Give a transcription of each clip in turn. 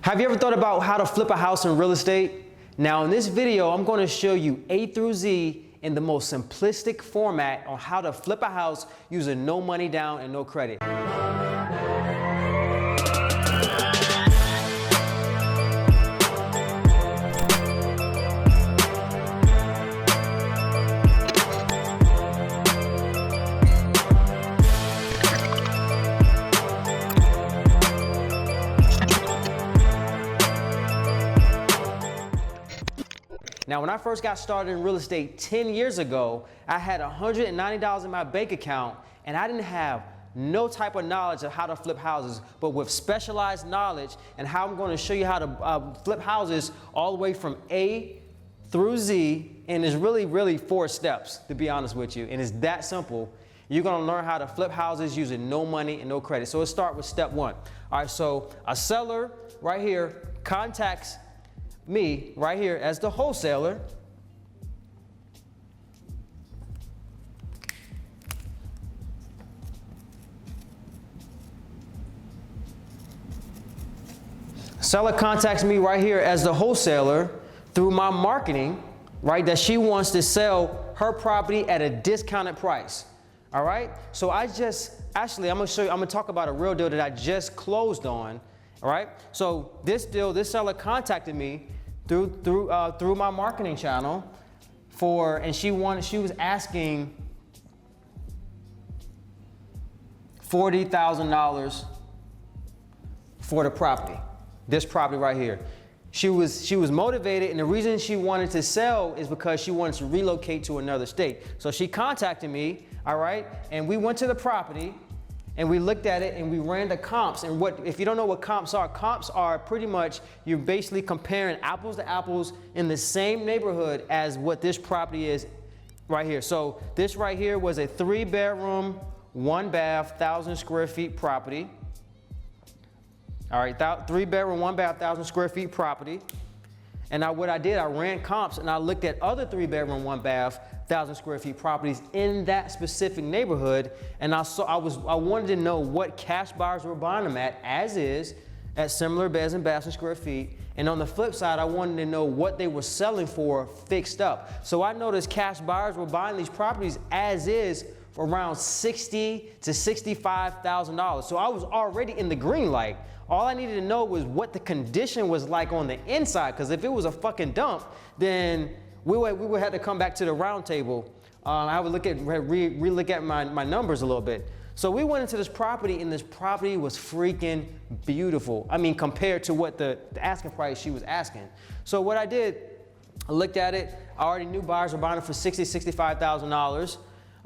Have you ever thought about how to flip a house in real estate? Now in this video, I'm going to show you A through Z in the most simplistic format on how to flip a house using no money down and no credit. Now, when I first got started in real estate 10 years ago, I had $190 in my bank account and I didn't have no type of knowledge of how to flip houses, but with specialized knowledge and how I'm going to show you how to flip houses all the way from A through Z. And it's really 4 steps, to be honest with you. And it's that simple. You're going to learn how to flip houses using no money and no credit. So let's start with step 1. All right, so a seller right here contacts me right here as the wholesaler. Seller contacts me right here as the wholesaler through my marketing, right, that she wants to sell her property at a discounted price. All right, so I'm gonna talk about a real deal that I just closed on. All right, so this seller contacted me through my marketing channel and she was asking $40,000 for the property, this property right here. She was motivated, and the reason she wanted to sell is because she wanted to relocate to another state. So she contacted me, all right, and we went to the property. And we looked at it and we ran the comps. And if you don't know what comps are pretty much you're basically comparing apples to apples in the same neighborhood as what this property is right here. So this right here was a 3-bedroom, 1-bath, 1,000 square feet property. All right, 3-bedroom, 1-bath, 1,000 square feet property. And what I did, I ran comps and I looked at other 3-bedroom, 1-bath, 1,000 square feet properties in that specific neighborhood, and I wanted to know what cash buyers were buying them at similar beds and baths and square feet. And on the flip side, I wanted to know what they were selling for fixed up. So I noticed cash buyers were buying these properties as is for around $60,000 to $65,000. So I was already in the green light. All I needed to know was what the condition was like on the inside, because if it was a fucking dump, then we would have to come back to the round table. I would re-look at my numbers a little bit. So we went into this property, and this property was freaking beautiful. I mean, compared to what the asking price she was asking. So what I did, I looked at it. I already knew buyers were buying it for $60,000,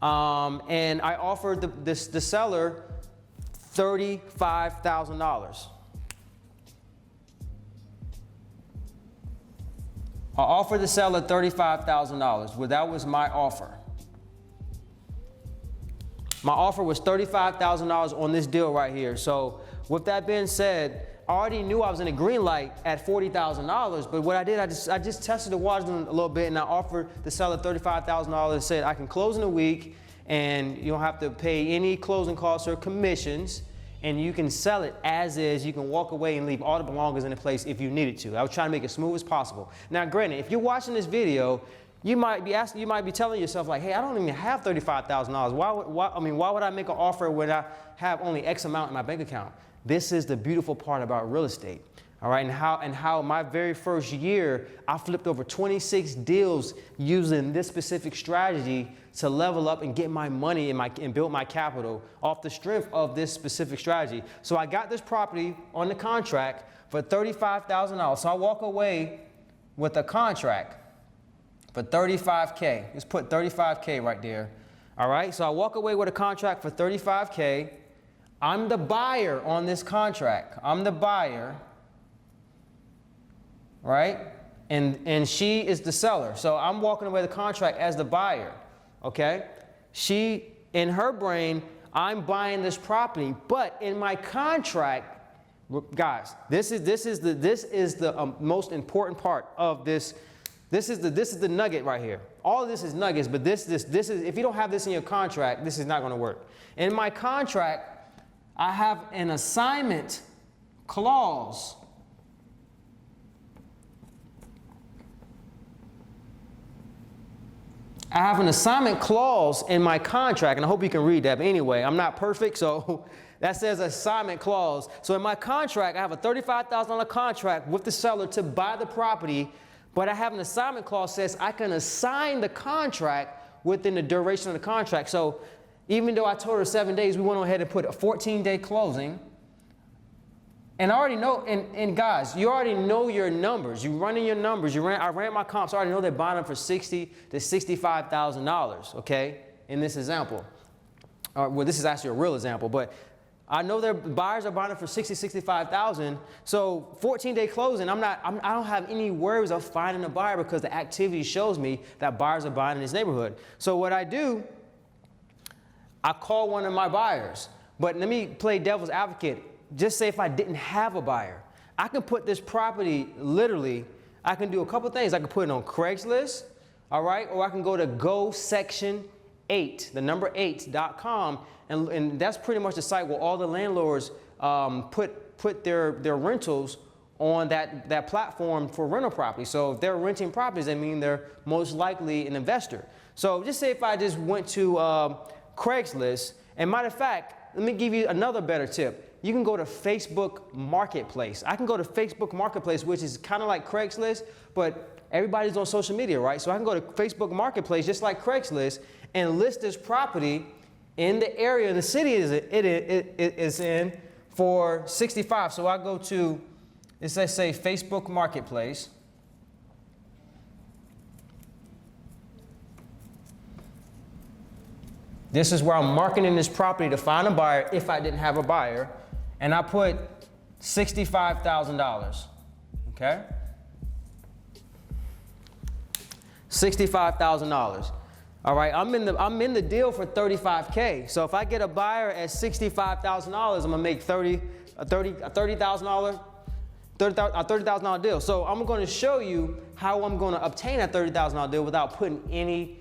$65,000. And I offered the seller $35,000. I offered the seller $35,000. Well, that was my offer. My offer was $35,000 on this deal right here. So with that being said, I already knew I was in a green light at $40,000, but what I did, I just tested the waters a little bit, and I offered the seller $35,000 and said, I can close in a week, and you don't have to pay any closing costs or commissions, and you can sell it as is. You can walk away and leave all the belongings in the place if you needed to. I was trying to make it smooth as possible. Now, granted, if you're watching this video, you might be telling yourself like, hey, I don't even have $35,000. Why would I make an offer when I have only X amount in my bank account? This is the beautiful part about real estate. All right, and how my very first year, I flipped over 26 deals using this specific strategy to level up and get my money and build my capital off the strength of this specific strategy. So I got this property on the contract for $35,000. So I walk away with a contract for $35K. Let's put $35K right there. All right, so I walk away with a contract for $35K. I'm the buyer on this contract. I'm the buyer. Right? And she is the seller. So I'm walking away the contract as the buyer. Okay? In her brain, I'm buying this property, but in my contract, guys, this is the most important part of this. This is the nugget right here. All of this is nuggets, but this is, if you don't have this in your contract, this is not going to work. In my contract, I have an assignment clause I have an assignment clause in my contract, and I hope you can read that. But anyway, I'm not perfect, so that says assignment clause. So in my contract, I have a $35,000 contract with the seller to buy the property, but I have an assignment clause that says I can assign the contract within the duration of the contract. So even though I told her 7 days, we went ahead and put a 14-day closing. And I already know, and guys, you already know your numbers. You running your numbers. I ran my comps. I already know they're buying them for $60,000 to $65,000. Okay, in this example. Well, this is actually a real example, but I know their buyers are buying them for $60,000, $65,000. So 14-day closing, I don't have any worries of finding a buyer because the activity shows me that buyers are buying in this neighborhood. So what I do, I call one of my buyers. But let me play devil's advocate. Just say if I didn't have a buyer, I can put this property literally, I can do a couple things. I can put it on Craigslist, all right? Or I can go to GoSection8, the number 8.com, and that's pretty much the site where all the landlords put their rentals on that platform for rental property. So if they're renting properties, that means they're most likely an investor. So just say if I just went to Craigslist, and matter of fact, let me give you another better tip. You can go to Facebook Marketplace. I can go to Facebook Marketplace, which is kind of like Craigslist, but everybody's on social media, right? So I can go to Facebook Marketplace, just like Craigslist, and list this property in the area, the city it is in, for $65,000. So I go to, let's say Facebook Marketplace. This is where I'm marketing this property to find a buyer if I didn't have a buyer. And I put $65,000, okay? $65,000. All right, I'm in the deal for $35K. So if I get a buyer at $65,000, I'm gonna make a $30,000 deal. So I'm going to show you how I'm going to obtain that $30,000 deal without putting any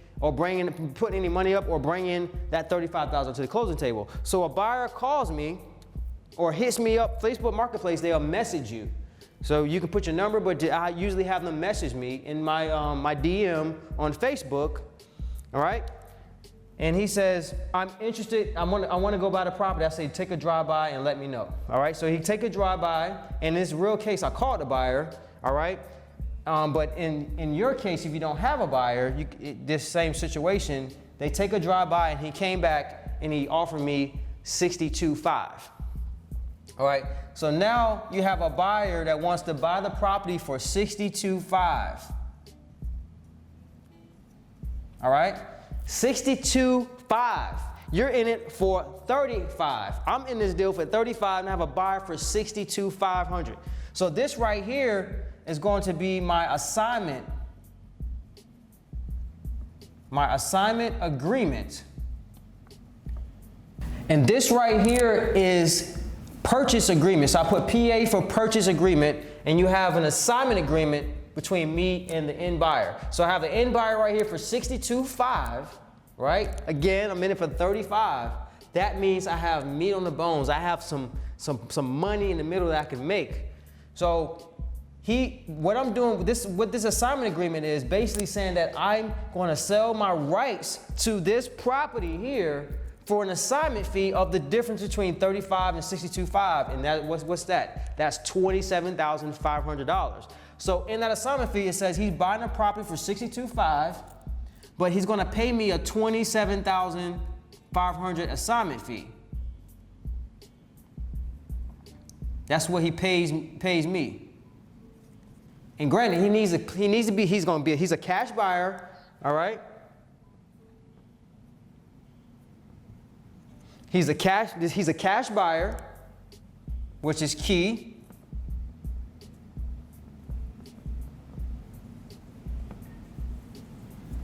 money up or bringing that $35,000 to the closing table. So a buyer calls me or hits me up, Facebook Marketplace, they'll message you. So you can put your number, but I usually have them message me in my my DM on Facebook, all right? And he says, I'm interested, I want to go buy the property. I say, take a drive-by and let me know, all right? So he take a drive-by, and in this real case, I called the buyer, all right? But in your case, if you don't have a buyer, this same situation, they take a drive-by, and he came back, and he offered me $62,500. All right, so now you have a buyer that wants to buy the property for $62,500. All right, $62,500. You're in it for $35,000. I'm in this deal for $35,000 and I have a buyer for $62,500. So this right here is going to be my assignment agreement. And this right here is purchase agreement. So I put PA for purchase agreement, and you have an assignment agreement between me and the end buyer. So I have the end buyer right here for $62,500, right? Again, I'm in it for $35,000. That means I have meat on the bones. I have some money in the middle that I can make. So what I'm doing with this assignment agreement is basically saying that I'm going to sell my rights to this property here for an assignment fee of the difference between $35,000 and $62,500, and what's that? That's $27,500. So in that assignment fee, it says he's buying a property for $62,500, but he's going to pay me a $27,500 assignment fee. That's what he pays me. And granted, he's a cash buyer, all right? He's a cash buyer, which is key.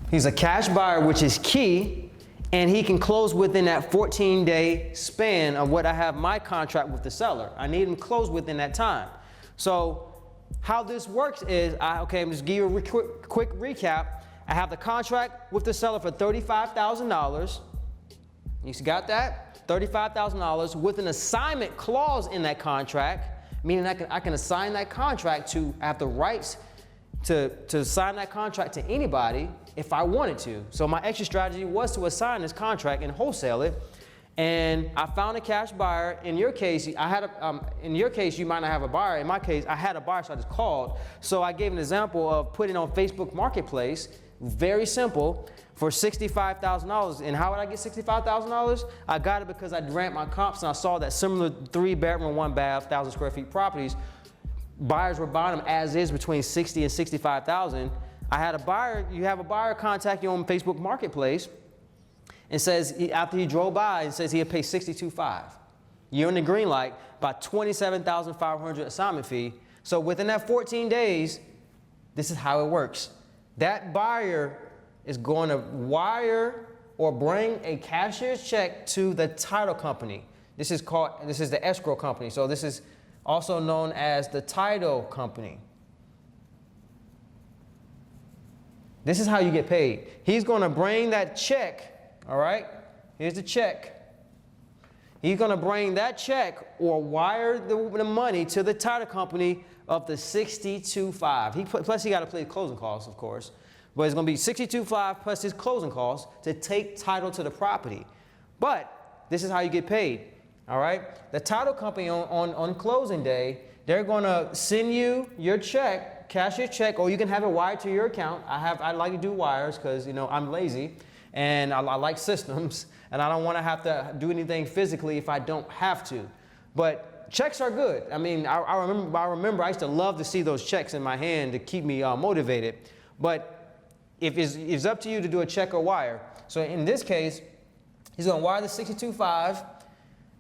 He's a cash buyer, which is key, and he can close within that 14-day span of what I have my contract with the seller. I need him to close within that time. So how this works is, I'm just give you a quick recap. I have the contract with the seller for $35,000. You got that? $35,000 with an assignment clause in that contract, meaning I can assign that contract to, I have the rights to sign that contract to anybody if I wanted to. So my exit strategy was to assign this contract and wholesale it. And I found a cash buyer. In your case, in your case, you might not have a buyer. In my case, I had a buyer, so I just called. So I gave an example of putting on Facebook Marketplace, very simple, for $65,000. And how would I get $65,000? I got it because I ran my comps and I saw that similar 3-bedroom, 1-bath, 1,000 square feet properties, buyers were buying them as is between $60,000 and $65,000. I had a buyer. You have a buyer contact you on Facebook Marketplace and says after he drove by and says he'll pay $62,500. You're in the green light by $27,500 assignment fee. So within that 14 days, this is how it works. That buyer is going to wire or bring a cashier's check to the title company. This is the escrow company. So this is also known as the title company. This is how you get paid. He's going to bring that check. All right, here's the check. He's going to bring that check or wire the money to the title company of the $62,500. Plus, he got to pay closing costs, of course. But it's going to be $62,500 plus his closing costs to take title to the property. But this is how you get paid. All right, the title company on closing day, they're going to send you your check, cash your check, or you can have it wired to your account. I like to do wires because I'm lazy. And I like systems, and I don't want to have to do anything physically if I don't have to. But checks are good. I mean, I remember I used to love to see those checks in my hand to keep me motivated. But if it's up to you to do a check or wire. So in this case, he's going to wire the $62,500.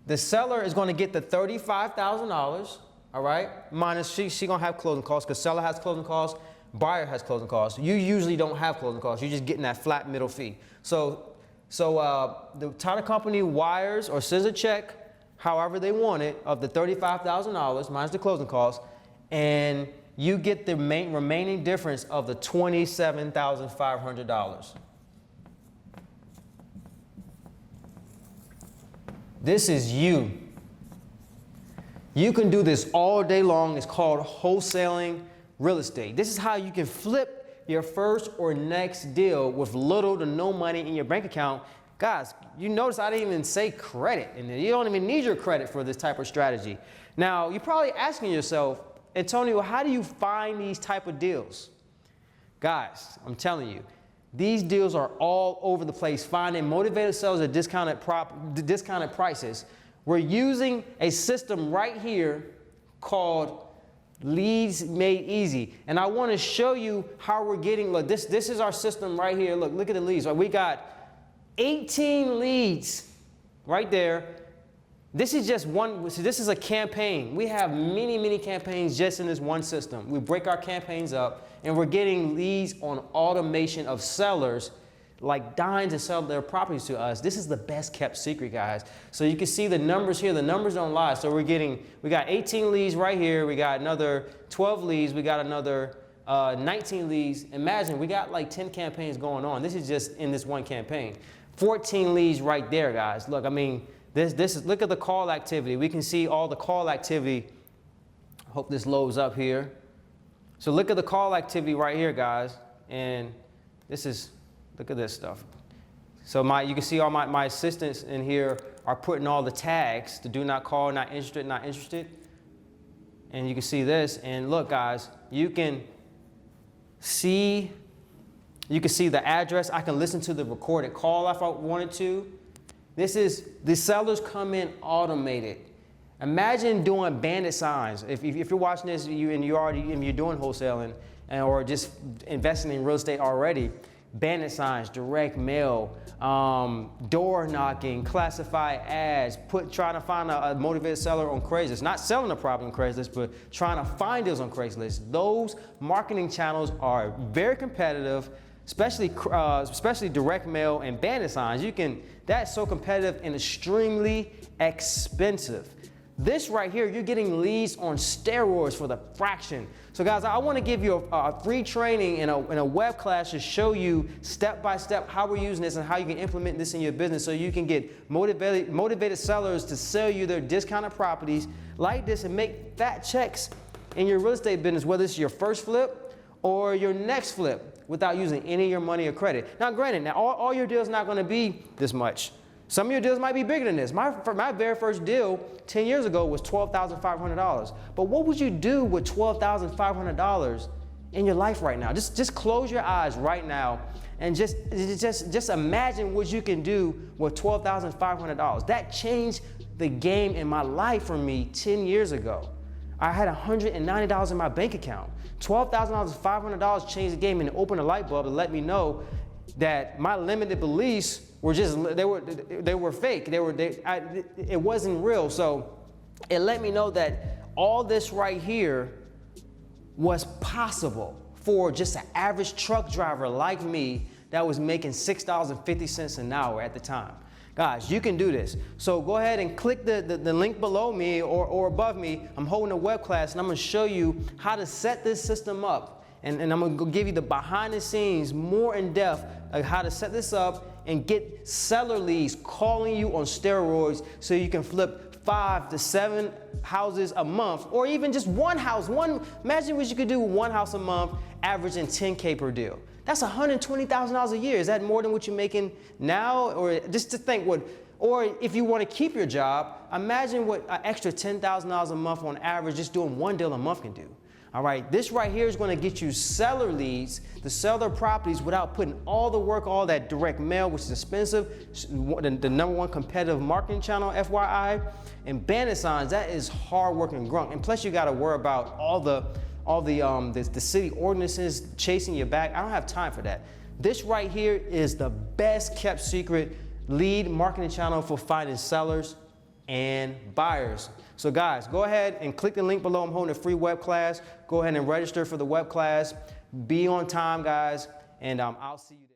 The seller is going to get the $35,000, all right? Minus she's going to have closing costs because seller has closing costs. Buyer has closing costs. You usually don't have closing costs. You're just getting that flat middle fee. So the title company wires or sends a check, however they want it, of the $35,000 minus the closing costs, and you get the remaining difference of the $27,500. This is you. You can do this all day long. It's called wholesaling real estate. This is how you can flip your first or next deal with little to no money in your bank account. Guys, you notice I didn't even say credit in there. You don't even need your credit for this type of strategy. Now, you're probably asking yourself, Antonio, how do you find these type of deals? Guys, I'm telling you, these deals are all over the place. Finding motivated sellers at discounted prices. We're using a system right here called Leads Made Easy. And I want to show you how we're getting, look, this is our system right here. Look at the leads. We got 18 leads right there. This is just one, so this is a campaign. We have many campaigns just in this one system. We break our campaigns up and we're getting leads on automation of sellers like dying to sell their properties to us. This is the best kept secret, guys. So you can see the numbers here. The numbers don't lie. So we got 18 leads right here. We got another 12 leads. We got another 19 leads. Imagine we got like 10 campaigns going on. This is just in this one campaign. 14 leads right there, guys. Look, I mean, this is, look at the call activity. We can see all the call activity. I hope this loads up here. So look at the call activity right here, guys. And this is, look at this stuff. So you can see all my assistants in here are putting all the tags to do not call, not interested, not interested. And you can see this. And look, guys, you can see the address. I can listen to the recorded call if I wanted to. The sellers come in automated. Imagine doing bandit signs. If you're watching this and you're doing wholesaling or just investing in real estate already, bandit signs, direct mail, door knocking, classified ads, trying to find a motivated seller on Craigslist. Not selling a property on Craigslist, but trying to find deals on Craigslist. Those marketing channels are very competitive, especially direct mail and bandit signs. That's so competitive and extremely expensive. This right here, you're getting leads on steroids for the fraction. So guys, I want to give you a free training in a web class to show you step by step how we're using this and how you can implement this in your business so you can get motivated sellers to sell you their discounted properties like this and make fat checks in your real estate business, whether it's your first flip or your next flip without using any of your money or credit. Now, granted, all your deals not going to be this much. Some of your deals might be bigger than this. My very first deal 10 years ago was $12,500. But what would you do with $12,500 in your life right now? Just close your eyes right now and just imagine what you can do with $12,500. That changed the game in my life for me 10 years ago. I had $190 in my bank account. $12,000, $500 changed the game and opened a light bulb to let me know that my limited beliefs were they were fake. It wasn't real. So it let me know that all this right here was possible for just an average truck driver like me that was making $6.50 an hour at the time. Guys, you can do this. So go ahead and click the link below me or above me. I'm holding a web class and I'm gonna show you how to set this system up. And I'm gonna give you the behind the scenes, more in depth, of how to set this up and get seller leads calling you on steroids so you can flip 5 to 7 houses a month, or even just one house. Imagine what you could do with one house a month, averaging $10K per deal. That's $120,000 a year. Is that more than what you're making now? Or just to think or if you want to keep your job, imagine what an extra $10,000 a month on average just doing one deal a month can do. All right, this right here is going to get you seller leads to sell their properties without putting all the work, all that direct mail, which is expensive, the #1 competitive marketing channel, FYI, and bandit signs. That is hard work and grunt. And plus you got to worry about all the city ordinances chasing you back. I don't have time for that. This right here is the best kept secret lead marketing channel for finding sellers and buyers. So guys, go ahead and click the link below. I'm holding a free web class. Go ahead and register for the web class. Be on time, guys, and I'll see you there.